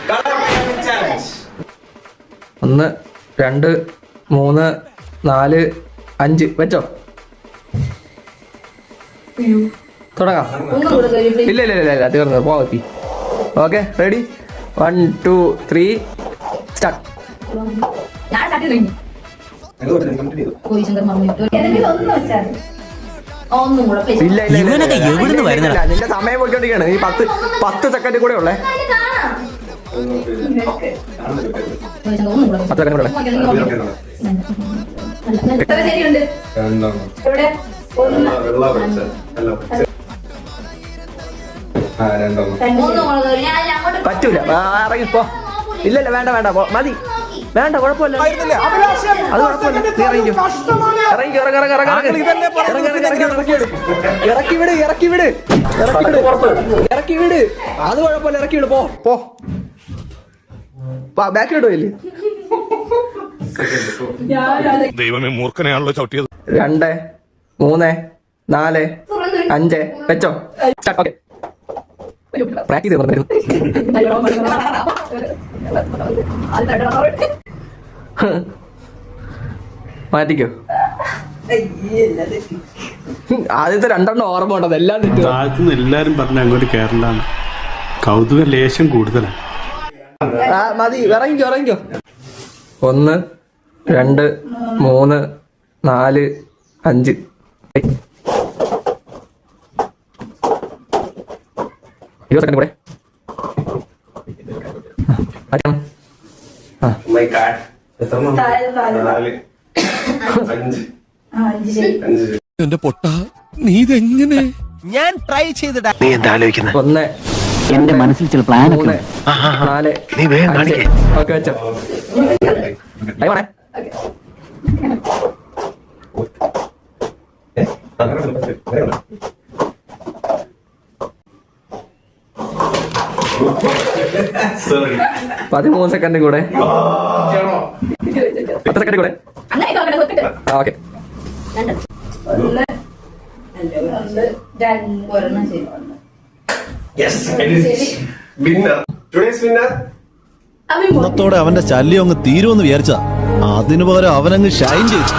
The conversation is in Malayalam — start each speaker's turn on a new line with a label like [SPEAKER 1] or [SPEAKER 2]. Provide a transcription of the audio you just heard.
[SPEAKER 1] 1 2 3 4 5 വെച്ചോ. തുടങ്ങാം. ഇല്ല ഇല്ല ഇല്ല ഇല്ല തീർന്നു പോകത്തി. Okay ready 1 2 3 start. ഇല്ല ഇല്ല നിന്റെ സമയം പോയിക്കൊണ്ടിരിക്കുകയാണ്. ഈ 10 സെക്കൻഡ് കൂടെ ഉള്ളേ. 10 സെക്കൻഡ് കൂടെ. പറ്റൂല ഇറങ്ങിപ്പോ. ഇല്ല ഇല്ല വേണ്ട വേണ്ട മതി വേണ്ട കുഴപ്പമില്ല. അത് കുഴപ്പമില്ല. നീ ഇറങ്ങിക്കോ ഇറങ്ങിക്കോ ഇറക്കി വിട് ഇറക്കി വിട് ഇറക്കി വിട്. അത് കുഴപ്പമില്ല ഇറക്കി വിട്. പോ പോ ബാക്കി ഇടുവല്ലേ.
[SPEAKER 2] ദൈവമേ മൂർഖനെയാണല്ലോ ചവിട്ടിയത്.
[SPEAKER 1] 2 3 4 5 വെച്ചോ. ഓക്കെ പ്രാക്ടീസ് പറഞ്ഞു. മാറ്റിക്കോ. ആദ്യത്തെ 2 ഓർമ്മ ഉണ്ടത് എല്ലാം
[SPEAKER 3] താഴ്ത്തുന്ന എല്ലാരും പറഞ്ഞ അങ്ങോട്ട് കേരളാണ്. കൗതുക ലേശം കൂടുതലാണ്.
[SPEAKER 1] മതി ഇറങ്ങിക്കോ ഇറങ്ങിക്കോ. 1 2 3 4 5 20 സെക്കൻഡ് കൂടെ.
[SPEAKER 2] എന്റെ പൊട്ട നീ ഇതെങ്ങനെ?
[SPEAKER 4] ഞാൻ ട്രൈ ചെയ്തിടാ.
[SPEAKER 5] നീ എന്താ ആലോചിക്കുന്നത്?
[SPEAKER 1] 1
[SPEAKER 4] എന്റെ മനസ്സിൽ ചില പ്ലാൻ
[SPEAKER 1] 3 4
[SPEAKER 5] നീ വേഗം കാണിക്കേ.
[SPEAKER 1] ഓക്കെ വെച്ചോ. ആയിക്കോണേ.
[SPEAKER 6] Sorry.
[SPEAKER 1] 13 സെക്കൻഡ് കൂടെ. 10 സെക്കൻഡ് കൂടെ. Okay
[SPEAKER 6] Yes, it is winner. Today's winner.
[SPEAKER 7] ഇന്നത്തോടെ അവന്റെ ശല്യം അങ്ങ് തീരുമെന്ന് വിചാരിച്ചാ അതിനു പകരം അവനങ്ങ് ഷൈൻ ചെയ്തു.